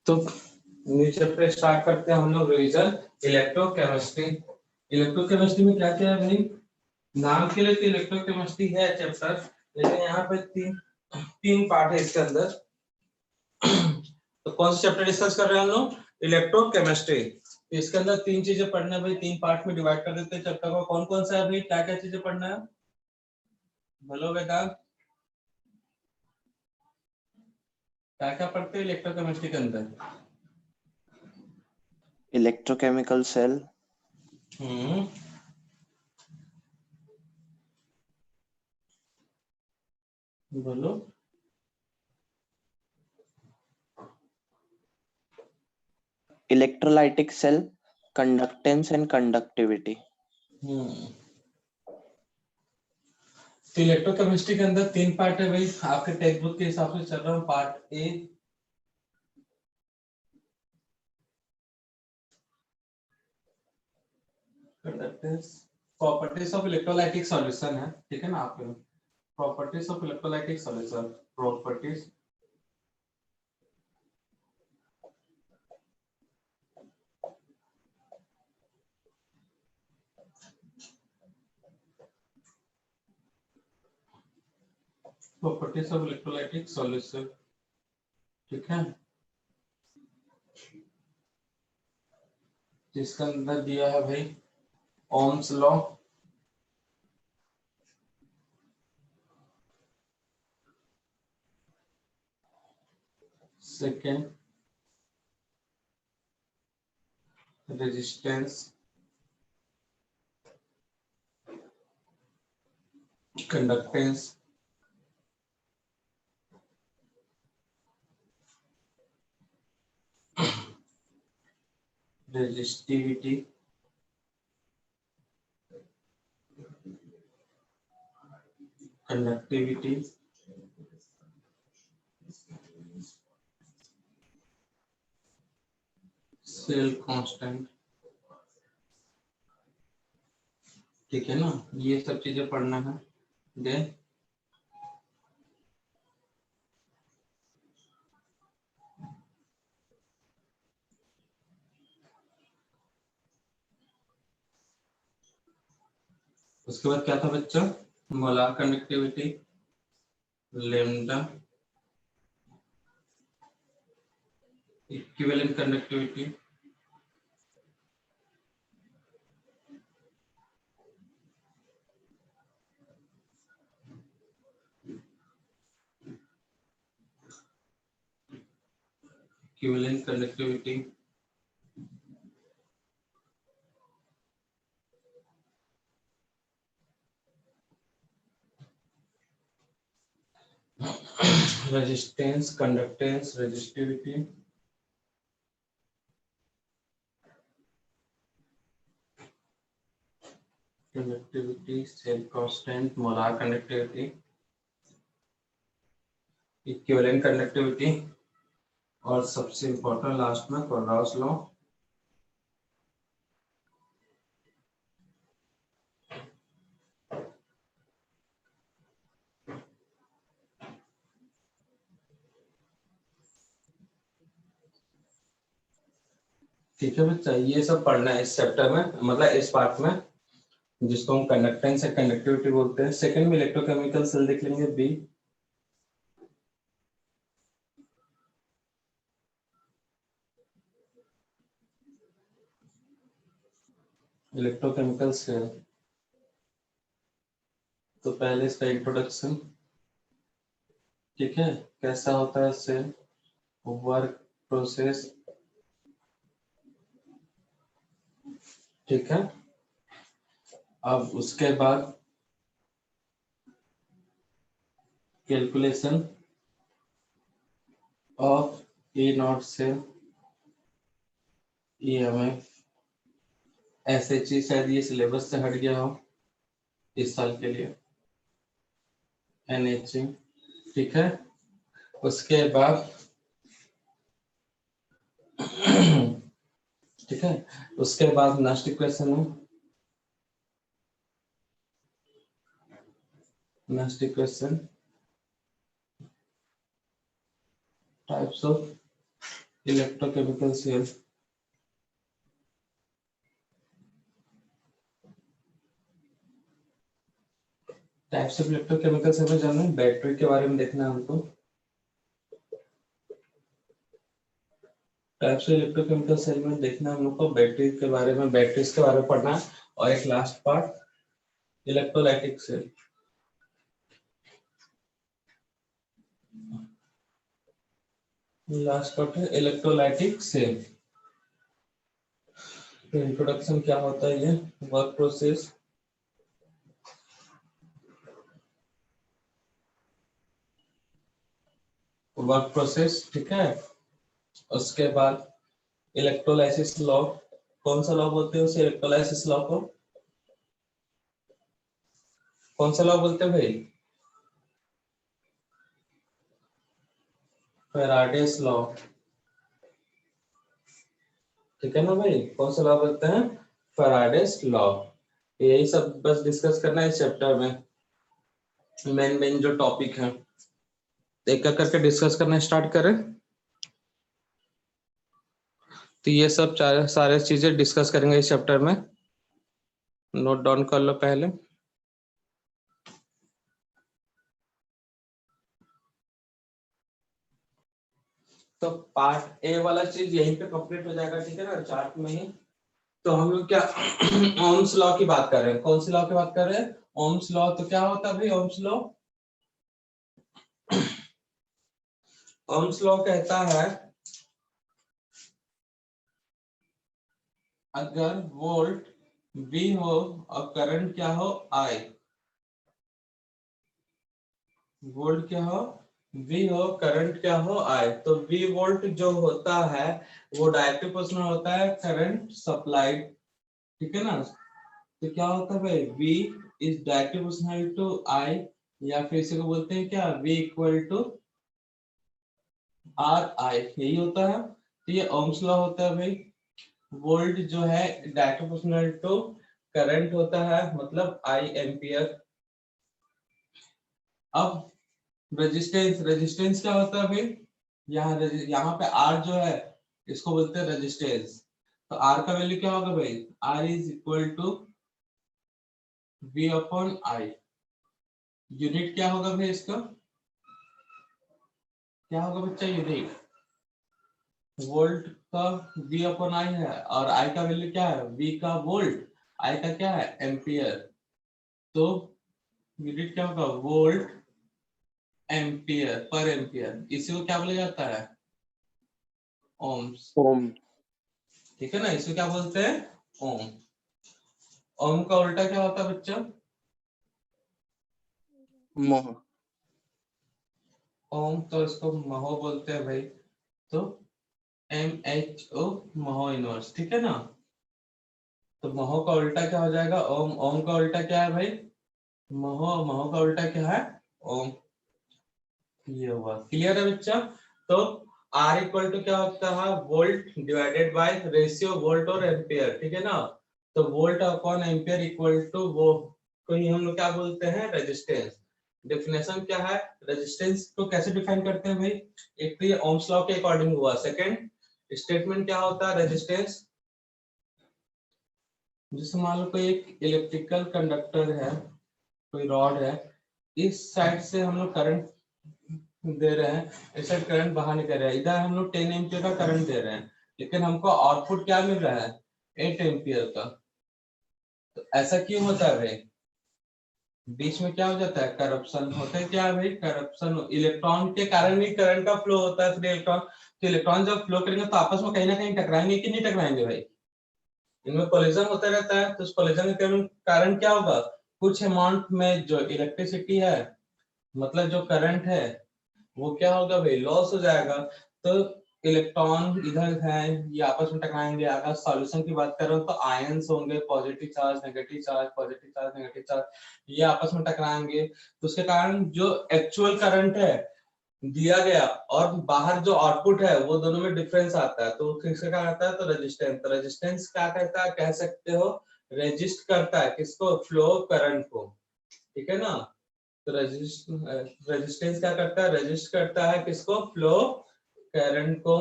तो new chapter start करते हैं हम लोग रिवीजन इलेक्ट्रोकेमिस्ट्री। इलेक्ट्रोकेमिस्ट्री में क्या क्या है भाई? नाम के लिए तो इलेक्ट्रोकेमिस्ट्री है चैप्टर, लेकिन यहाँ पे तीन पार्ट है इसके अंदर। तो कौन सा चैप्टर डिस्कस कर रहे हैं हम लोग? इलेक्ट्रोकेमिस्ट्री। तो इसके अंदर तीन चीजें पढ़ना है भाई, तीन पार्ट में डिवाइड कर देते हैं चैप्टर को। कौन कौन सा है भाई? क्या क्या चीजें पढ़ना है? बोलो बेटा, क्या क्या पढ़ते हैं इलेक्ट्रोकेमिस्ट्री के अंदर? इलेक्ट्रोकेमिकल सेल, बोलो। Electrolytic cell, conductance and conductivity. तो इलेक्ट्रोकेमिस्ट्री के अंदर तीन पार्ट है भाई, आपके टेक्स्ट बुक के हिसाब से चल रहा हूँ। Part A conductance, properties of electrolytic solution है, ठीक है ना? आप properties of electrolytic solution, properties properties of electrolytic solution, ठीक है? जिसके अंदर दिया है भाई Ohm's law, second resistance, conductance, resistivity, conductivity, cell constant, ठीक है ना? ये सब चीजें पढ़ना है। देन उसके बाद क्या था बच्चा? Molar conductivity, lambda, equivalent conductivity, equivalent conductivity, resistance, conductance, resistivity, conductivity, cell constant, molar conductivity, equivalent conductivity, और सबसे इंपॉर्टेंट लास्ट में कोलराउस लॉ। ठीक है बच्चा, ये सब पढ़ना है इस चैप्टर में, मतलब इस पार्ट में, जिसको हम कंडक्टेंस या कंडक्टिविटी बोलते हैं। सेकंड में इलेक्ट्रोकेमिकल सेल देख लेंगे, बी। इलेक्ट्रोकेमिकल सेल, तो पहले इसका इंट्रोडक्शन, ठीक है? कैसा होता है सेल, वर्क, प्रोसेस, ठीक है? अब उसके बाद calculation of E nought cell, EMF, SHE, शायद ये सिलेबस से हट गया हो इस साल के लिए, NHE, ठीक है? उसके बाद ठीक है, उसके बाद नेक्स्ट इक्वेशन है, next equation types of electrochemical cell. Types of electrochemical cell में जानना है, बैटरी के बारे में देखना है हमको। टाइप्स ऑफ इलेक्ट्रोकेमिकल सेल में देखना है हम लोग को बैटरी के बारे में, बैटरीज के बारे में पढ़ना है। और एक last part electrolytic cell. Last part है इलेक्ट्रोलाइटिक सेल। तो इंट्रोडक्शन क्या होता है, ये वर्क प्रोसेस, वर्क प्रोसेस, ठीक है। उसके बाद इलेक्ट्रोलाइसिस लॉ, कौन सा लॉ बोलते हैं उसे, इलेक्ट्रोलाइसिस लॉ को कौन सा लॉ बोलते हैं भाई, फैराडेस लॉ, ठीक है ना भाई। कौन सा लॉ बोलते हैं, फैराडेस लॉ। यही सब बस डिस्कस करना है इस चैप्टर में, मेन मेन जो टॉपिक है एक एक करके डिस्कस करना स्टार्ट करें। तो ये सब सारे चीजें डिस्कस करेंगे इस चैप्टर में, नोट डाउन कर लो पहले। तो पार्ट ए वाला चीज यहीं पे कंप्लीट हो जाएगा, ठीक है ना, चार्ट में ही। तो हम लोग क्या ओम्स लॉ की बात कर रहे हैं, कौन सी लॉ की बात कर रहे हैं, ओम्स लॉ। तो क्या होता है भाई ओम्स लॉ, ओम्स लॉ कहता है अगर वोल्ट V हो और करंट क्या हो I, वोल्ट क्या हो V हो, करंट क्या हो I, तो V वोल्ट जो होता है वो डायरेक्टली प्रोपोर्शनल होता है करंट सप्लाइड, ठीक है ना। तो क्या होता है भाई, V is directly proportional to I, या फिर इसे को बोलते हैं क्या, V इक्वल टू RI, यही होता है। तो ये ओम्स लॉ होता है भाई, वोल्ट जो है डायरेक्ट प्रोपोर्शनल टू करंट होता है, मतलब I एम्पियर। अब रेजिस्टेंस, रेजिस्टेंस क्या होता है भाई, यहाँ पे R जो है इसको बोलते हैं रेजिस्टेंस। तो R का वैल्यू क्या होगा भाई, R is equal to V upon I। Unit क्या होगा भाई इसका, क्या होगा बच्चा यूनिट, वोल्ट का V अपॉन I है, और I का वैल्यू क्या है, V का वोल्ट, I का क्या है एम्पियर। तो यूनिट क्या होगा, वोल्ट एम्पियर पर एम्पियर, इसी को क्या बोला जाता है, ओम्स, ओम। ठीक है ना, इसको क्या बोलते हैं, ओम। ओम का उल्टा क्या होता है बच्चा, मोह। ओम, तो इसको महो बोलते हैं भाई। तो MHO, महो इनवर्स, ठीक है ना। तो महो का उल्टा क्या हो जाएगा, ओम। ओम का उल्टा क्या है भाई, महो। महो का उल्टा क्या है, ओम। ये हुआ, क्लियर है बच्चा। तो R इक्वल टू क्या होता है, volt divided by ratio volt और एम्पियर, ठीक है ना। तो volt upon ampere equal to वो को ही हम लोग क्या बोलते हैं, रेजिस्टेंस। डेफिनेशन क्या है, रेजिस्टेंस को कैसे डिफाइन करते हैं भाई, एक तो ये ओम्स लॉ के अकॉर्डिंग हुआ। सेकंड स्टेटमेंट क्या होता है, रेजिस्टेंस, जैसे मान लो कोई एक इलेक्ट्रिकल कंडक्टर है, कोई रॉड है, इस साइड से हम लोग करंट दे रहे हैं, इस साइड करंट बाहर निकल रहा है, इधर हम लोग 10 एम्पियर का करंट दे रहे हैं, लेकिन हमको आउटपुट क्या मिल रहा है, 8 एम्पियर का। तो ऐसा क्यों होता है भाई, बीच में क्या हो जाता है, करप्शन होता है, क्या है भाई, करप्शन। इलेक्ट्रॉन के कारण ही करंट का फ्लो होता है, फिर इलेक्ट्रॉन, तो इलेक्ट्रॉन जब फ्लो करेंगे तो आपस में कहीं ना कहीं टकराएंगे कि नहीं टकराएंगे भाई, इनमें कोलिजन होता रहता है। तो उस कोलिजन के कारण क्या होगा, कुछ अमाउंट में जो इलेक्ट्रिसिटी है, मतलब जो करंट है, वो क्या होगा भाई, लॉस हो जाएगा। तो इलेक्ट्रॉन इधर है, ये आपस में टकराएंगे। अगर सॉल्यूशन की बात करो तो आयंस होंगे, positive charge negative charge, positive charge negative charge, ये आपस में टकराएंगे। तो उसके कारण जो एक्चुअल करंट है दिया गया और बाहर जो आउटपुट है, वो दोनों में डिफरेंस आता है। तो किसका क्या आता है, तो रेजिस्टेंस। तो रेजिस्टेंस क्या कहता है, कह सकते हो रेजिस्ट करता है किसको, फ्लो करंट को, ठीक है ना। तो रेजिस्टेंस क्या करता है, रेजिस्ट करता है किसको, फ्लो करंट को,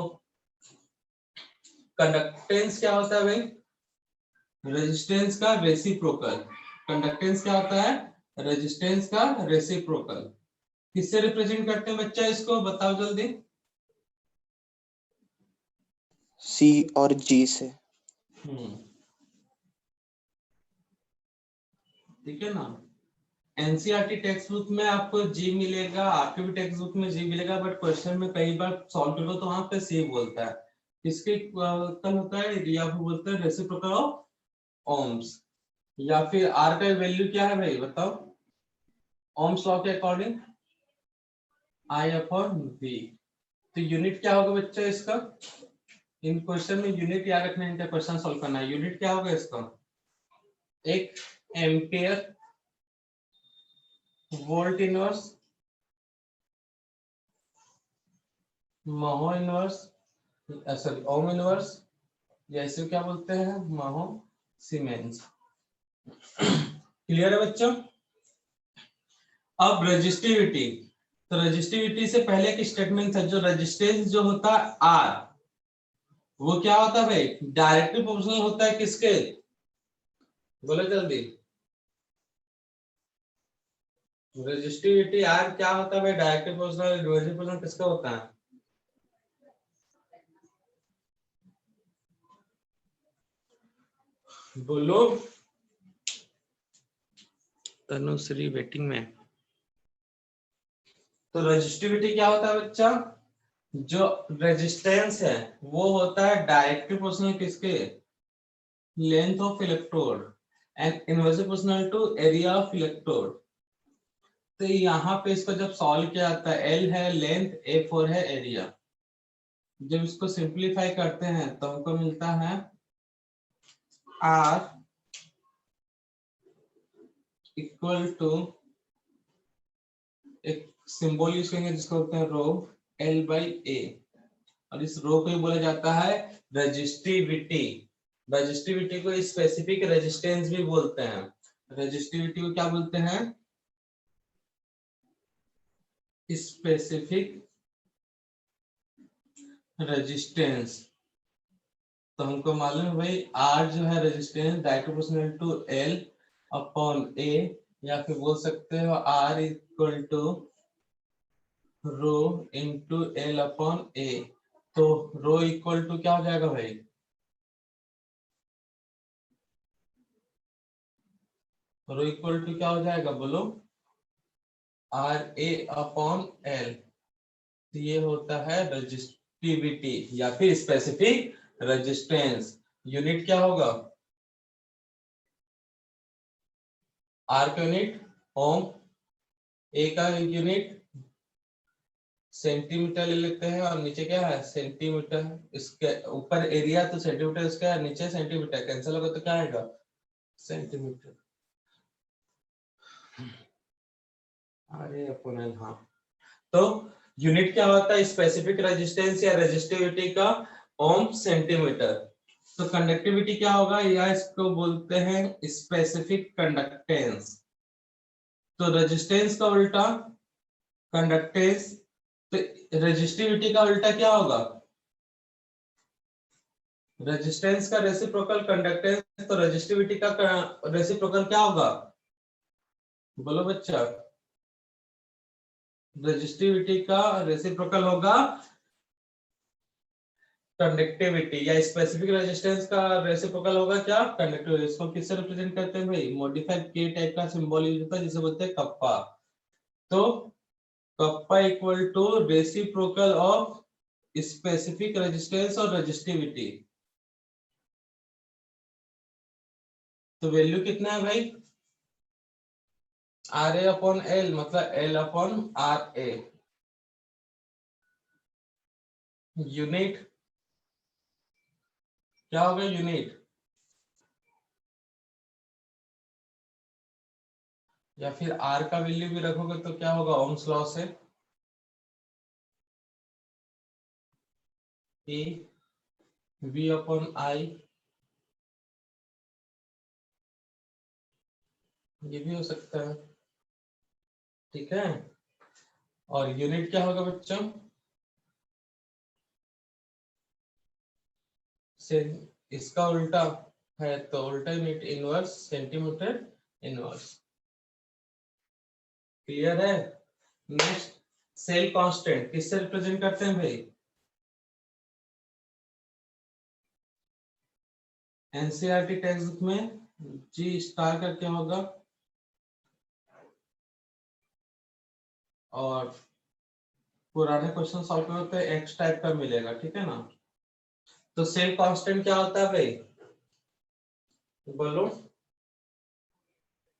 कंडक्टेंस क्या होता है भाई, रेजिस्टेंस का रेसिप्रोकल, कंडक्टेंस क्या होता है, रेजिस्टेंस का रेसिप्रोकल। किससे रिप्रेजेंट करते हैं बच्चा, इसको बताओ जल्दी। C और G से। ठीक है ना। एनसीईआरटी टेक्स्ट बुक में आपको जी मिलेगा, आपके भी टेक्स्ट बुक में जी मिलेगा, बट क्वेश्चन में कई बार सॉल्व करो तो वहां पे सी बोलता है। किसके कल होता है, या फिर बोलते हैं रेसिप्रोकल ऑफ ओम्स। या फिर आर का वैल्यू क्या है भाई बताओ, ओम्स लॉ के अकॉर्डिंग आई अपॉन वी। तो यूनिट क्या होगा बच्चा इसका, इन क्वेश्चन में यूनिट याद रखना है, इनका क्वेश्चन सॉल्व करना है। यूनिट क्या होगा इसका, एक एम्पियर वोल्ट इनवर्स महो इनवर्स सॉरी ओम इनवर्स, या इसे क्या बोलते हैं महो सीमेंस। क्लियर है बच्चों। अब रेजिस्टिविटी, तो रेजिस्टिविटी से पहले एक स्टेटमेंट था, जो रेजिस्टेंस जो होता है आर, वो क्या होता है भाई, डायरेक्टली प्रोपोर्शनल होता है किसके, बोलो जल्दी। रेजिस्टिविटी आर क्या होता है भाई, डायरेक्टली प्रोपोर्शनल इनवर्सली प्रोपोर्शनल किसका होता है, बोलो। तनुश्री वेटिंग में। तो रेजिस्टिविटी क्या होता है बच्चा, जो रेजिस्टेंस है वो होता है डायरेक्टली प्रोपोर्शनल किसके, length of electrode and inversely proportional to area of electrode. तो यहाँ पे इसको जब सॉल्व किया जाता है, एल है लेंथ, ए 4 है एरिया, जब इसको सिंप्लीफाई करते हैं तो हमको मिलता है आर इक्वल टू, एक सिंबल यूज करेंगे जिसको बोलते हैं रो, एल बाई ए, और इस रो को ही बोला जाता है रेजिस्टिविटी। रेजिस्टिविटी को स्पेसिफिक रेजिस्टेंस भी बोलते हैं, रेजिस्टिविटी को क्या बोलते हैं, स्पेसिफिक रेजिस्टेंस। तो हमको मालूम है भाई आर जो है resistance direct proportional to L upon A, या फिर बोल सकते हो R equal to rho into L upon A. तो रो इक्वल टू क्या हो जाएगा भाई, रो इक्वल टू क्या हो जाएगा बोलो, आर ए अपॉन एल। ये होता है रेजिस्टिविटी या फिर स्पेसिफिक रेजिस्टेंस। यूनिट क्या होगा, आर का यूनिट ओम, ए का यूनिट सेंटीमीटर ले लेते हैं, और नीचे क्या है सेंटीमीटर, इसके ऊपर एरिया तो सेंटीमीटर इसका है, नीचे सेंटीमीटर, कैंसिल होगा तो क्या आएगा सेंटीमीटर। अरे अपॉन एल, हाँ। तो यूनिट क्या होता है स्पेसिफिक रेजिस्टेंस या रेजिस्टिविटी का, ओम सेंटीमीटर। तो कंडक्टिविटी क्या होगा, या इसको बोलते हैं स्पेसिफिक कंडक्टेंस। तो रेजिस्टेंस का उल्टा कंडक्टेंस, तो रेजिस्टिविटी का उल्टा क्या होगा, रेजिस्टेंस का रेसिप्रोकल कंडक्टेंस, तो रेजिस्टिविटी का रेसिप्रोकल क्या होगा, बोलो बच्चा। रेजिस्टिविटी का रेसिप्रोकल होगा कंडक्टिविटी, या स्पेसिफिक रेजिस्टेंस का रेसिप्रोकल होगा क्या, कंडक्टिविटी। इसको किससे रिप्रेजेंट करते हैं भाई, मॉडिफाइड के टाइप का सिंबल यूज होता है जिसे बोलते हैं कप्पा। तो kappa equal to reciprocal of specific resistance और रेजिस्टिविटी। तो वैल्यू कितना है भाई, आर ए अपॉन एल, मतलब L upon R A. Unit क्या होगा, यूनिट, या फिर आर का वैल्यू भी रखोगे तो क्या होगा, ओम्स लॉ से ए वी अपॉन आई, ये भी हो सकता है। ठीक है, और यूनिट क्या होगा बच्चों, से इसका उल्टा है तो उल्टा unit inverse centimetre inverse. Clear है? नेक्स्ट सेल कांस्टेंट किससे रिप्रेजेंट करते हैं भाई? एनसीईआरटी टेक्स्ट बुक में जी स्टार करके होगा और पुराने क्वेश्चन सॉल्व करो तो एक्स टाइप का मिलेगा, ठीक है ना? तो सेल कांस्टेंट क्या होता है भाई? बोलो।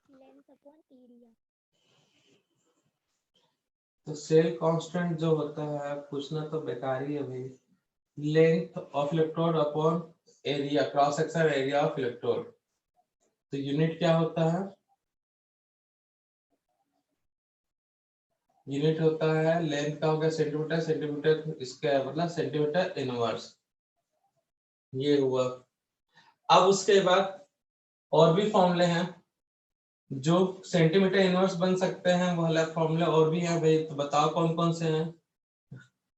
Length upon area. तो सेल कांस्टेंट जो होता है पूछना तो बेकार ही है भाई। Length of electrode upon area, cross section area of electrode. तो यूनिट क्या होता है? यूनिट होता है लेंथ का हो गया सेंटीमीटर, सेंटीमीटर स्क्वायर मतलब सेंटीमीटर इनवर्स। ये हुआ। अब उसके बाद और भी फॉर्मूले हैं जो सेंटीमीटर इनवर्स बन सकते हैं, वो वाला फॉर्मूला और भी है भाई। तो बताओ कौन कौन से हैं?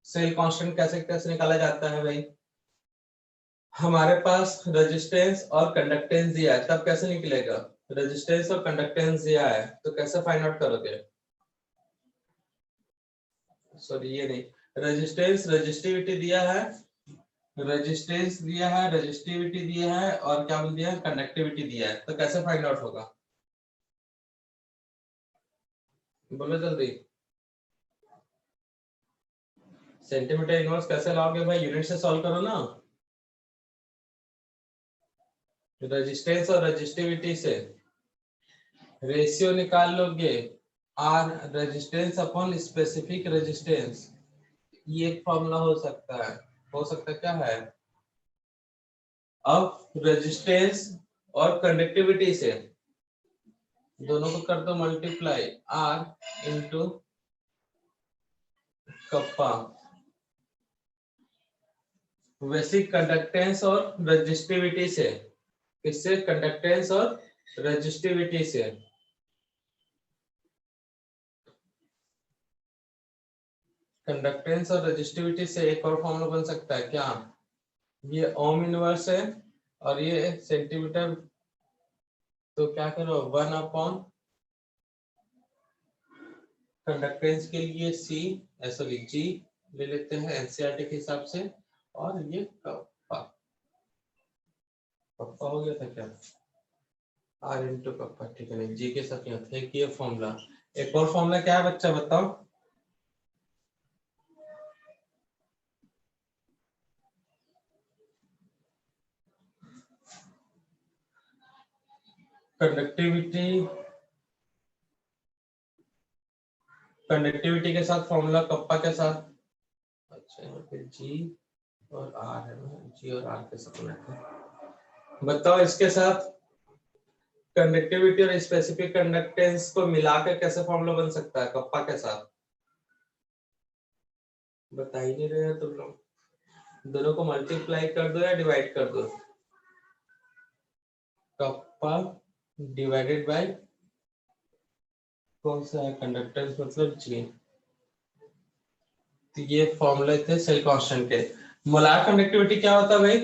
सेल कांस्टेंट कैसे कैसे निकाला जाता है भाई? हमारे पास रेजिस्टेंस और कंडक्टेंस दिया है, तब कैसे निकलेगा? रेजिस्टेंस और कंडक्टेंस दिया है तो कैसे फाइंड आउट करोगे? सॉरी ये नहीं, रेजिस्टेंस रेजिस्टिविटी दिया है, रेजिस्टेंस दिया है, रेजिस्टिविटी दिया है और क्या बोल दिया है? कंडक्टिविटी दिया है। तो कैसे फाइंड आउट होगा? बोलो जल्दी। सेंटीमीटर इनवर्स कैसे लाओगे भाई? यूनिट से सॉल्व करो ना। रेजिस्टेंस और रेजिस्टिविटी से रेशियो निकाल लोगे, R resistance upon specific resistance. ये एक फॉर्मूला हो सकता है। हो सकता है क्या है? अब रेजिस्टेंस और कंडक्टिविटी से दोनों को कर दो मल्टीप्लाई, आर इंटू कप्पा। वैसे कंडक्टेंस और रेजिस्टिविटी से, इससे कंडक्टेंस और रेजिस्टिविटी से कंडक्टेंस और रेजिस्टिविटी से एक और फॉर्मूला बन सकता है क्या? ये ओम इनवर्स है और ये सेंटीमीटर। तो क्या करो, 1 अपॉन कंडक्टेंस के लिए सी सॉरी जी ले लेते हैं एनसीईआरटी के हिसाब से, और ये कप्पा। कप्पा हो गया था क्या? आर इंटू कप्पा, ठीक है। नहीं जी के साथ नहीं होता है कि ये फॉर्मूला। एक और फॉर्मूला क्या है बच्चा बताओ? कंडक्टिविटी, कंडक्टिविटी के साथ फॉर्मूला कप्पा के साथ। अच्छा यहाँ पे जी और आर है ना, जी और आर के साथ है। बताओ इसके साथ कंडक्टिविटी और स्पेसिफिक कंडक्टेंस को मिलाकर कैसे फॉर्मूला बन सकता है कप्पा के साथ? बता ही नहीं रहे तुम लोग। दोनों को मल्टीप्लाई कर दो या डिवाइड कर दो। कप्पा डिवाइडेड बाय कौन सा है? कंडक्टेंस मतलब जी। तो ये फॉर्मूले थे सेल कांस्टेंट के। मोलार कंडक्टिविटी क्या होता है भाई?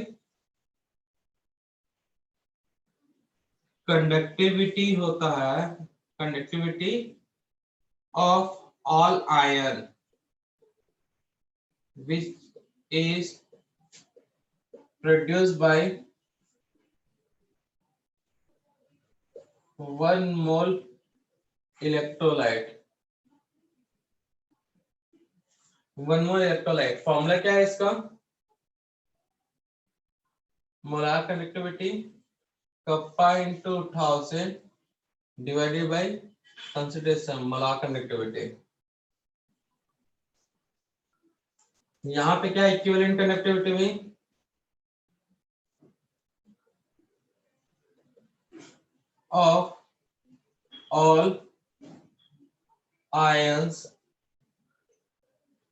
कंडक्टिविटी होता है conductivity of all ion which is produced by 1 mole electrolyte। 1 mole electrolyte formula क्या है इसका? Molar conductivity kappa into 1000 divided by consideration molar conductivity. यहाँ पे क्या इक्विवेलेंट कंडक्टिविटी में of all ions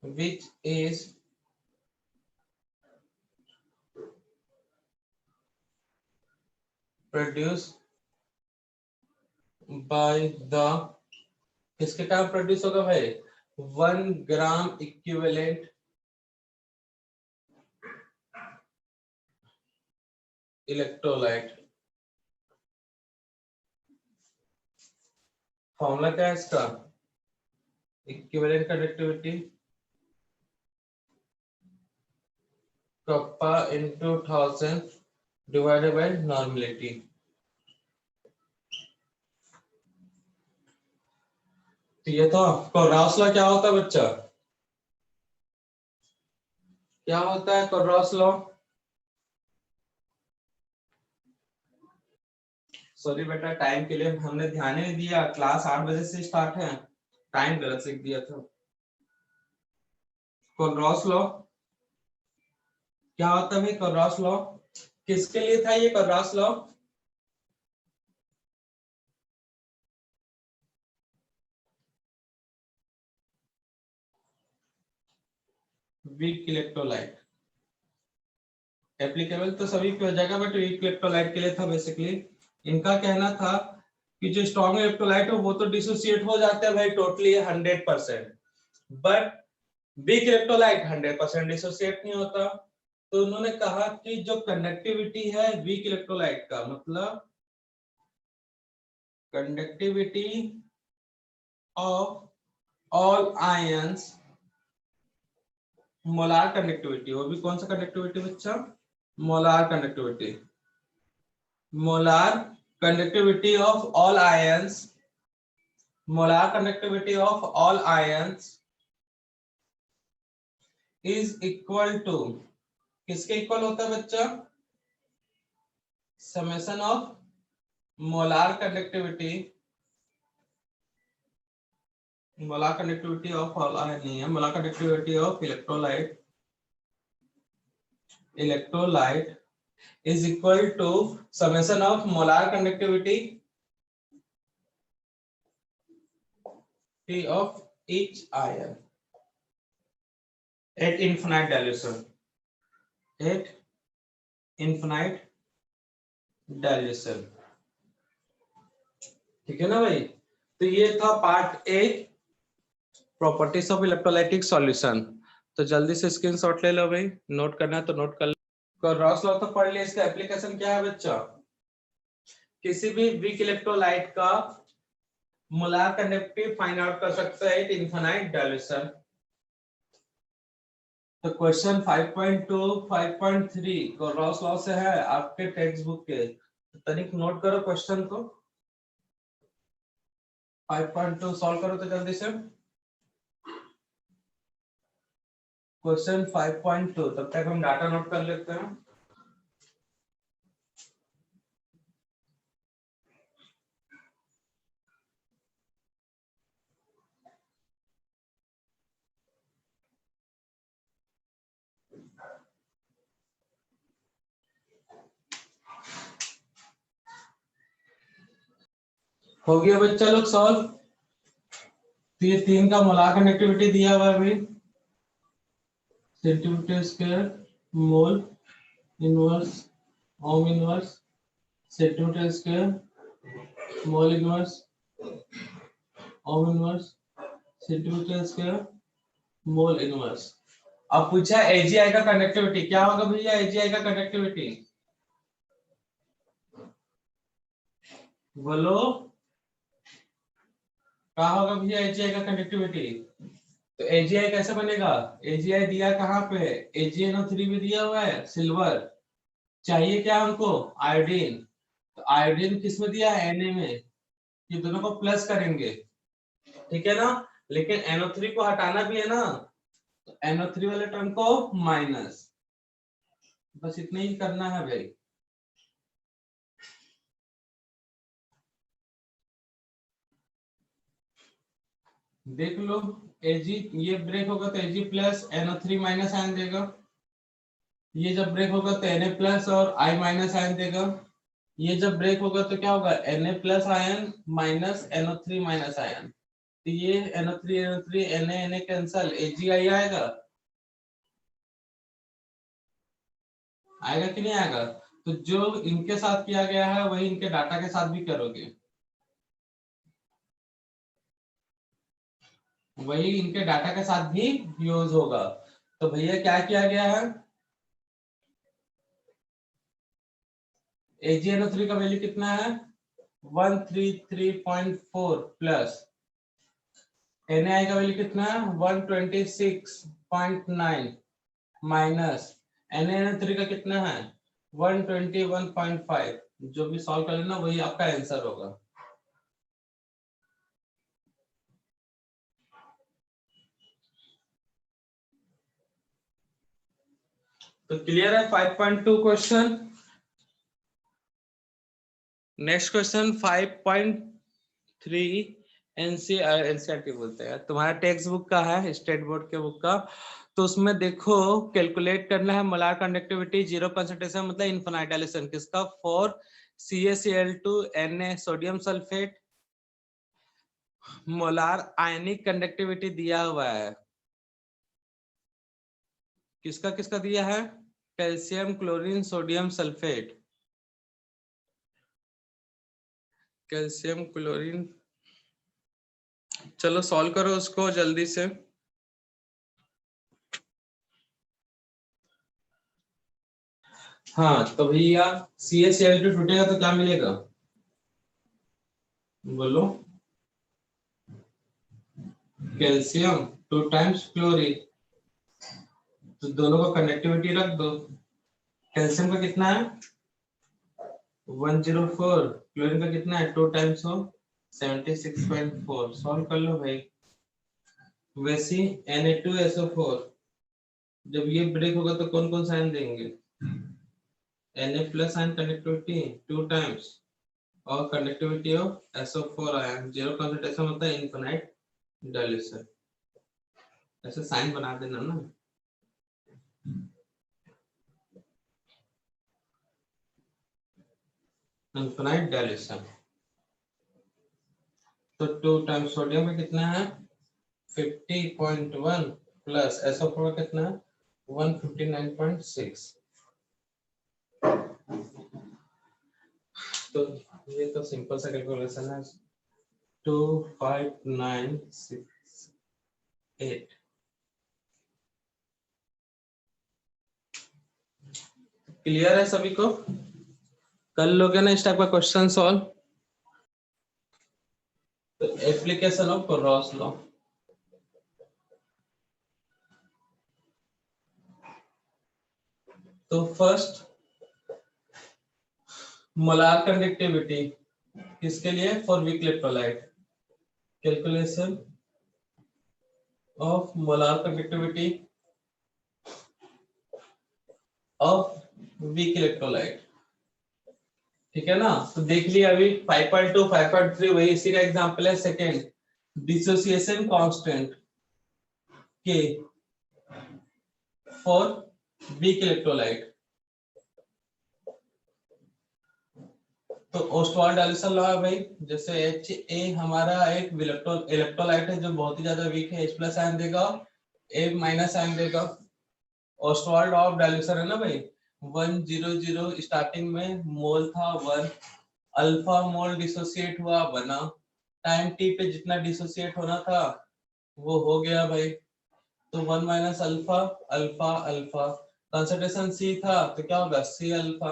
which is produced by the, किसके कारण produce होगा भाई? 1 ग्राम इक्विवेलेंट इलेक्ट्रोलाइट। फॉर्मूला क्या है इसका? Equivalent conductivity kappa into 1000 divided by normality. तो ये तो कोर्रास लॉ क्या होता है बच्चा? क्या होता है कोर्रास लॉ? सॉरी बेटा, टाइम के लिए हमने ध्यान ही नहीं दिया, क्लास 8 बजे से स्टार्ट है, टाइम गलत लिख दिया था। कोर्रास लॉ क्या होता है भाई? कोर्रास लॉ किसके लिए था ये कोर्रास लॉ? Weak electrolyte. एप्लीकेबल तो सभी पे हो जाएगा, बट वीक इलेक्ट्रोलाइट के लिए था बेसिकली। इनका कहना था कि जो स्ट्रॉन्ग इलेक्ट्रोलाइट हो वो तो डिसोसिएट हो जाते हैं भाई totally 100%, but weak electrolyte 100% dissociate नहीं होता। तो उन्होंने कहा कि जो कंडक्टिविटी है वीक इलेक्ट्रोलाइट का, मतलब conductivity of all ions, molar conductivity, वो भी कौन सा कंडक्टिविटी बच्चा? Molar conductivity. Molar conductivity of all ions, molar conductivity of all ions is equal to, किसके इक्वल होता है बच्चा? Summation of molar conductivity, molar conductivity of all ion नहीं है, molar conductivity of electrolyte, electrolyte is equal to summation of molar conductivity T of each ion at infinite dilution, at infinite dilution। ठीक है ना भाई? तो ये था part A, properties of electrolytic solution. तो जल्दी से स्क्रीनशॉट ले लो भाई, नोट करना है तो नोट कर लो। कोर्रास लॉ तो पढ़ लिया, इसका एप्लीकेशन क्या है बच्चा? किसी भी वीक इलेक्ट्रोलाइट का मोलार कंडक्टिविटी फाइंड आउट कर सकता है एट इनफाइनाइट डायल्यूशन। तो क्वेश्चन 5.2 5.3 कोर्रास लॉ से है आपके टेक्स्ट बुक के, तो तनिक नोट करो क्वेश्चन को। 5.2 सॉल्व करो तो जल्दी से क्वेश्चन 5.2। तब तक हम डाटा नोट कर लेते हैं। हो गया बच्चा लोग सॉल्व? तो ये 3 का मोलार कंडक्टिविटी दिया हुआ है भाई, centimetre square mole inverse ohm inverse centimetre square mole inverse ohm inverse centimetre square mole inverse. अब पूछा एजीआई का कंडक्टिविटी क्या होगा भैया? एजीआई का कंडक्टिविटी बोलो, क्या होगा भैया एजीआई का कंडक्टिविटी? तो एजीआई कैसे बनेगा? एजीआई दिया कहाँ पे? AgNO3 में दिया हुआ है सिल्वर, चाहिए क्या हमको? आयोडीन। तो आयोडीन किस में दिया है? Na में। ये दोनों को प्लस करेंगे, ठीक है ना? लेकिन NO3 को हटाना भी है ना, तो NO3 वाले टर्म को माइनस, बस इतना ही करना है भाई। देख लो, Ag ये ब्रेक होगा तो Ag plus NO3 minus ion देगा, ये जब ब्रेक होगा तो Na प्लस और I माइनस आयन देगा, ये जब ब्रेक होगा तो क्या होगा? Na plus ion minus NO3 minus ion, तो ये NO3 NO3 Na cancel, Agi आएगा, आएगा कि नहीं आएगा? तो जो इनके साथ किया गया है वही इनके डाटा के साथ भी करोगे, वही इनके डाटा के साथ भी यूज होगा। तो भैया क्या किया गया है? AgNO3 का वैल्यू कितना है 133.4 प्लस Na का वैल्यू कितना है 126.9 माइनस NaNO3 का कितना है 121.5। जो भी सॉल्व कर लेना वही आपका आंसर होगा। तो क्लियर है 5.2 क्वेश्चन। नेक्स्ट क्वेश्चन 5.3 एनसीईआरटी बोलते हैं, तुम्हारा टेक्स्ट बुक का है, स्टेट बोर्ड के बुक का। तो उसमें देखो कैलकुलेट करना है मोलार कंडक्टिविटी जीरो कंसंट्रेशन मतलब इनफिनाइट डाइल्यूशन किसका for CaCl2 Na sodium sulphate. Molar ionic conductivity दिया हुआ है, किसका किसका दिया है calcium chlorine sodium sulphate. Calcium chlorine, चलो सॉल्व करो उसको जल्दी से। हाँ तो भैया CaCl2 टूटेगा तो क्या मिलेगा बोलो, कैल्शियम 2 टाइम्स क्लोरीन, तो दोनों का कनेक्टिविटी रख दो। कैल्शियम का कितना है 104, क्लोरीन का कितना है 2 टाइम्स हो 76.4। सॉल्व कर लो भाई। वैसे Na2SO4 जब ये ब्रेक होगा तो कौन कौन साइन देंगे Na plus ion connectivity 2 times और conductivity of SO4 ion, zero concentration होता है इनफिनाइट डाइल्यूशन। ऐसे साइन बना देना ना। इनफिनाइट डाइल्यूशन तो 2 टाइम्स सोडियम में कितना है 50.1 प्लस SO4 कितना है 159.6। तो ये तो सिंपल सा कैलकुलेशन है 25968। क्लियर है सभी को, कर लोगे ना इस टाइप का क्वेश्चन सॉल्व। तो एप्लीकेशन ऑफ रॉस लॉ, तो फर्स्ट मोलार कंडक्टिविटी किसके लिए for weak electrolyte, calculation of molar conductivity of weak electrolyte. ठीक है ना, तो देख लिया अभी 5.2 5.3 वही इसी का एग्जांपल है। सेकंड डिसोसिएशन कांस्टेंट के फॉर वीक इलेक्ट्रोलाइट, तो ओस्टवाल्ड डाइल्यूशन लॉ है भाई। जैसे Ha हमारा एक इलेक्ट्रोलाइट है जो बहुत ही ज्यादा वीक है, H प्लस आयन देगा, A माइनस आयन देगा। ओस्टवाल्ड ऑफ डाइल्यूशन है ना भाई 100 स्टार्टिंग में मोल था 1, अल्फा मोल डिसोसिएट हुआ बना, टाइम टी पे जितना डिसोसिएट होना था वो हो गया भाई। तो 1 minus alpha alpha alpha, concentration C था तो क्या होगा C अल्फा।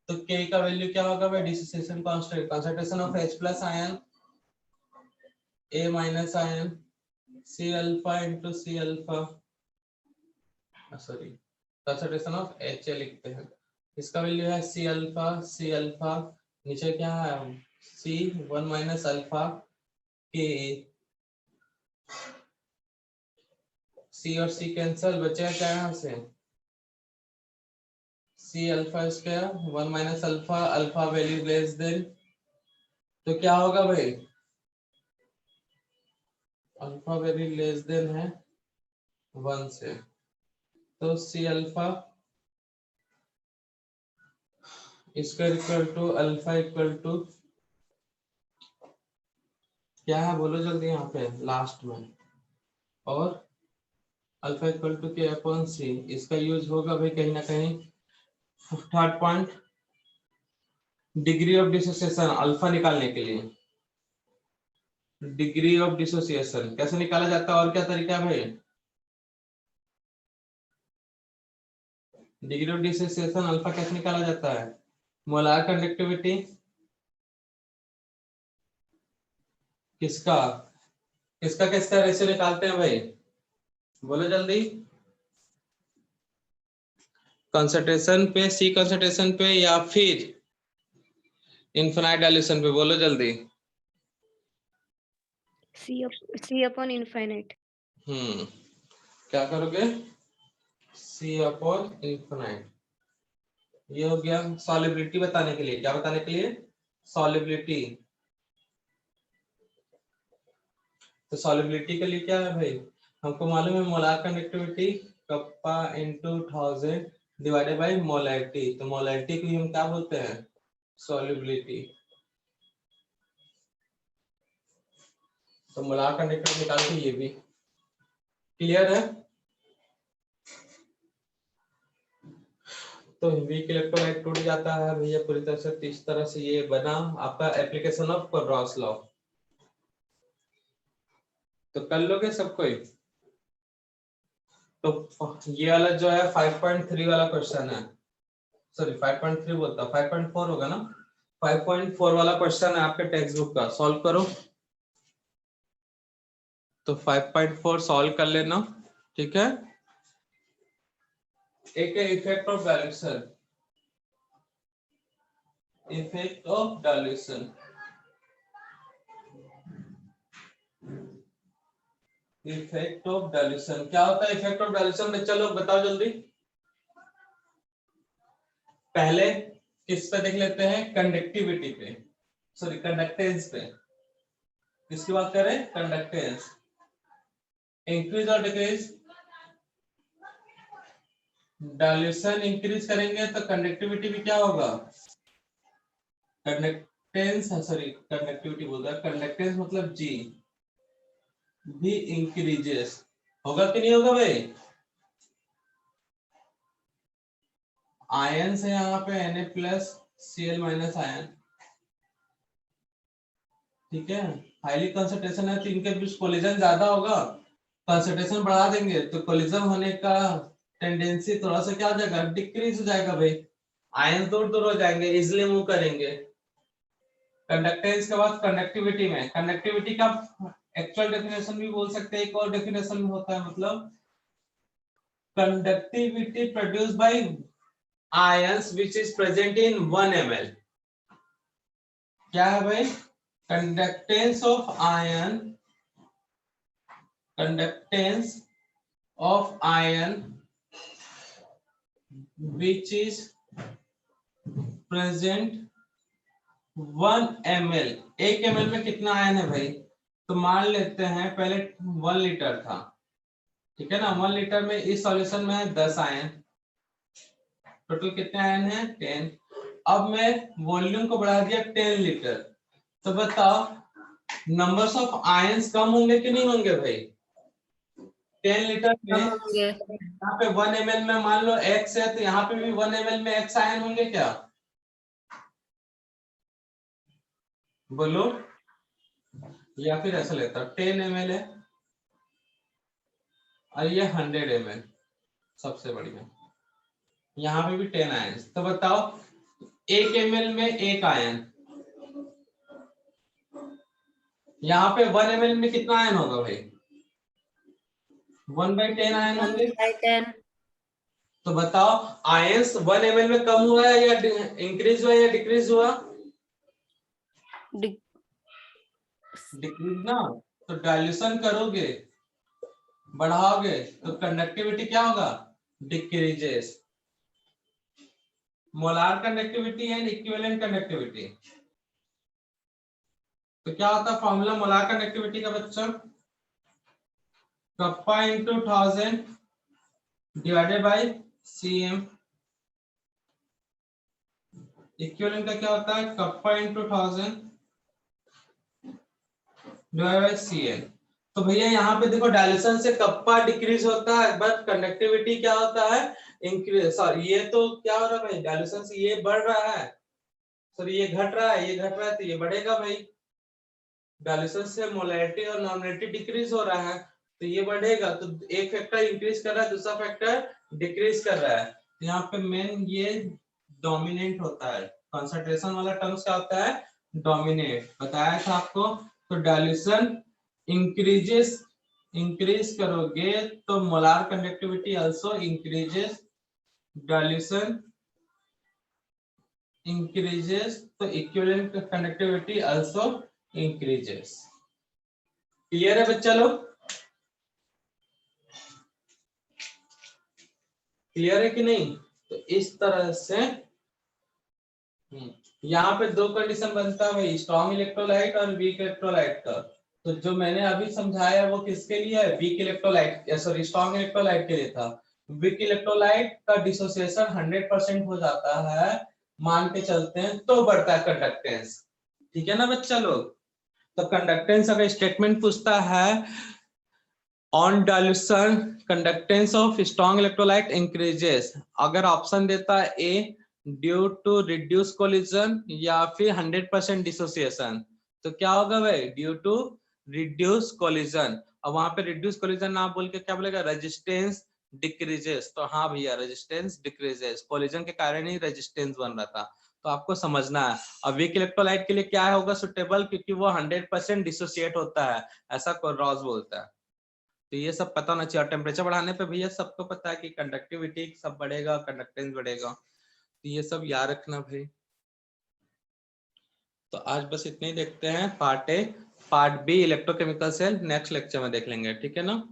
तो K का वैल्यू क्या होगा भाई dissociation constant, concentration of H plus ion A minus ion C alpha into C alpha, sorry concentration of HA लिखते हैं। इसका वैल्यू है C अल्फा, नीचे क्या है C 1 minus alpha K, C और C कैंसल, बचेगा क्या यहाँ से C alpha square 1 minus alpha, alpha value less than, तो क्या होगा भाई अल्फा वैल्यू लेस देन है 1 से, तो C alpha square equal to alpha equal to क्या है बोलो जल्दी यहाँ पे लास्ट में, और alpha equal to K upon C. इसका यूज होगा भाई कहीं ना कहीं। Third point degree of dissociation alpha निकालने के लिए, डिग्री ऑफ डिसोसिएशन कैसे निकाला जाता है और क्या तरीका है भाई, डिग्री ऑफ डिसोसिएशन अल्फा कैसे निकाला जाता है मोलार कंडक्टिविटी किसका किसका किसका रेशियो निकालते हैं भाई, बोलो जल्दी। कंसंट्रेशन पे, सी कंसंट्रेशन पे या फिर इनफिनाइट डाइल्यूशन पे, बोलो जल्दी। C upon infinite. क्या करोगे, सी अपॉन इनफिनाइट। ये हो गया सॉलिबिलिटी बताने के लिए, क्या बताने के लिए, सॉलिबिलिटी। तो सॉलिबिलिटी के लिए क्या है भाई, हमको मालूम है molar conductivity kappa into 1000 divided by molarity. तो मोलैरिटी को हम क्या बोलते हैं, सॉलिबिलिटी। तो मोलार कंडक्टिविटी निकाल के ये भी क्लियर है। तो वीक इलेक्ट्रोलाइट टूट जाता है भैया पूरी तरह से। इस तरह से ये बना आपका एप्लीकेशन ऑफ कोरॉस लॉ। तो कर लोगे सब कोई। तो ये वाला जो है 5.3 वाला क्वेश्चन है, सॉरी 5.3 बोलता, 5.4 होगा ना, 5.4 वाला क्वेश्चन है आपके टेक्स्ट बुक का, सॉल्व करो। तो 5.4 सॉल्व कर लेना, ठीक है। एक है effect of dilution, effect of dilution, effect of dilution क्या होता है, इफेक्ट ऑफ डायल्यूशन में चलो बताओ जल्दी। पहले किस पे देख लेते हैं, कंडक्टिविटी पे, सॉरी कंडक्टेंस पे। किसकी बात करें, कंडक्टेंस। इंक्रीज और डिक्रीज, डायल्यूशन इंक्रीज करेंगे तो कंडक्टिविटी भी क्या होगा, कंडक्टेंस, सॉरी कंडक्टिविटी बोल रहा है, कंडक्टेंस मतलब जी भी इंक्रीजेस, होगा कि नहीं होगा भाई। आयन से यहाँ पे Na plus Cl minus ion, ठीक है, हाईली कंसंट्रेशन है तो इनके बीच कोलिजन ज्यादा होगा, कंसंट्रेशन बढ़ा देंगे तो कोलिजन होने का टेंडेंसी थोड़ा सा क्या हो जाएगा, डिक्रीज हो जाएगा भाई, आयन दूर दूर हो जाएंगे, इजिली मूव करेंगे। कंडक्टेंस के बाद कंडक्टिविटी में, कंडक्टिविटी का एक्चुअल डेफिनेशन भी बोल सकते हैं, एक और डेफिनेशन होता है, मतलब conductivity produced by ions which is present in 1 ml। क्या है भाई, conductance of ion, conductance of ion which is present 1 ml। 1 ml में कितना आयन है भाई, तो मान लेते हैं पहले 1 लीटर था, ठीक है ना, 1 लीटर में इस सॉल्यूशन में है 10 आयन, टोटल कितने आयन है 10। अब मैं वॉल्यूम को बढ़ा दिया 10 लीटर, तो बताओ नंबर्स ऑफ आयंस कम होंगे कि नहीं होंगे भाई, 10 लीटर में यहाँ पे 1 ml में मान लो x है, तो यहाँ पे भी 1 ml में x आयन होंगे क्या, बोलो। या फिर ऐसा लेता 10 ml है और ये 100 ml, सबसे बढ़िया, यहाँ पे भी 10 आयन, तो बताओ 1 ml में 1 आयन, यहाँ पे 1 ml में कितना आयन होगा भाई, 1/10 आयन होंगे। 1/10। तो बताओ आयंस 1 ml में कम हुआ है या इंक्रीज हुआ या डिक्रीज हुआ, डिक्रीज ना। तो डाइल्यूशन करोगे, बढ़ाओगे तो कंडक्टिविटी क्या होगा, decreases. Molar conductivity and equivalent conductivity, तो क्या होता है फॉर्मूला मोलार कंडक्टिविटी का बच्चा, kappa into 1000 divided by Cm। Equivalent का क्या होता है, kappa into 1000 divided by Cm। तो भैया यहाँ पे देखो डायल्यूशन से कप्पा डिक्रीज होता है, बट कंडक्टिविटी क्या होता है, इंक्रीज। सॉरी ये तो क्या हो रहा है भाई, डायल्यूशन से ये बढ़ रहा है, सॉरी ये घट रहा है, ये घट रहा है तो ये बढ़ेगा भाई। डायल्यूशन से मोलैरिटी और नॉर्मलिटी डिक्रीज हो रहा है तो ये बढ़ेगा, तो एक फैक्टर इंक्रीज कर रहा है, दूसरा फैक्टर डिक्रीज कर रहा है। यहाँ पे मेन ये डोमिनेंट होता है, कंसंट्रेशन वाला टर्म्स क्या होता है, डोमिनेट, बताया था आपको। तो डाइल्यूशन इंक्रीज करोगे तो molar conductivity also increases, dilution increases तो equivalent conductivity also increases। Clear है बच्चा लोग, क्लियर है कि नहीं? तो इस तरह से यहाँ पे दो कंडीशन बनता है भाई, स्ट्रॉन्ग इलेक्ट्रोलाइट और वीक इलेक्ट्रोलाइट का। तो जो मैंने अभी समझाया वो किसके लिए है, weak electrolyte, sorry strong electrolyte के लिए था। वीक इलेक्ट्रोलाइट का डिसोसिएशन 100% हो जाता है, मान के चलते हैं, तो बढ़ता है कंडक्टेंस। ठीक है ना बच्चा लोग? तो कंडक्टेंस अगर स्टेटमेंट पूछता है on dilution conductance of strong electrolyte increases, अगर ऑप्शन देता है ए ड्यू टू रिड्यूस कोलिजन या फिर 100% डिसोसिएशन, तो क्या होगा भाई, ड्यू टू रिड्यूस कोलिजन। और वहां पे रिड्यूस कोलिजन ना बोल के क्या बोलेगा, रेजिस्टेंस डिक्रीजेस। तो हाँ भैया रेजिस्टेंस डिक्रीजेस, कोलिजन के कारण ही रेजिस्टेंस बन रहा था, तो आपको समझना है। और वीक इलेक्ट्रोलाइट के लिए क्या होगा सुटेबल, क्योंकि वो 100% डिसोसिएट होता है, ऐसा रॉस बोलता है। तो ये सब पता होना चाहिए। और टेम्परेचर बढ़ाने पे भैया सबको पता है कि कंडक्टिविटी सब बढ़ेगा, कंडक्टेंस बढ़ेगा, तो ये सब याद रखना भाई। तो आज बस इतने ही देखते हैं part A. Part B electrochemical cell next lecture में देख लेंगे, ठीक है ना।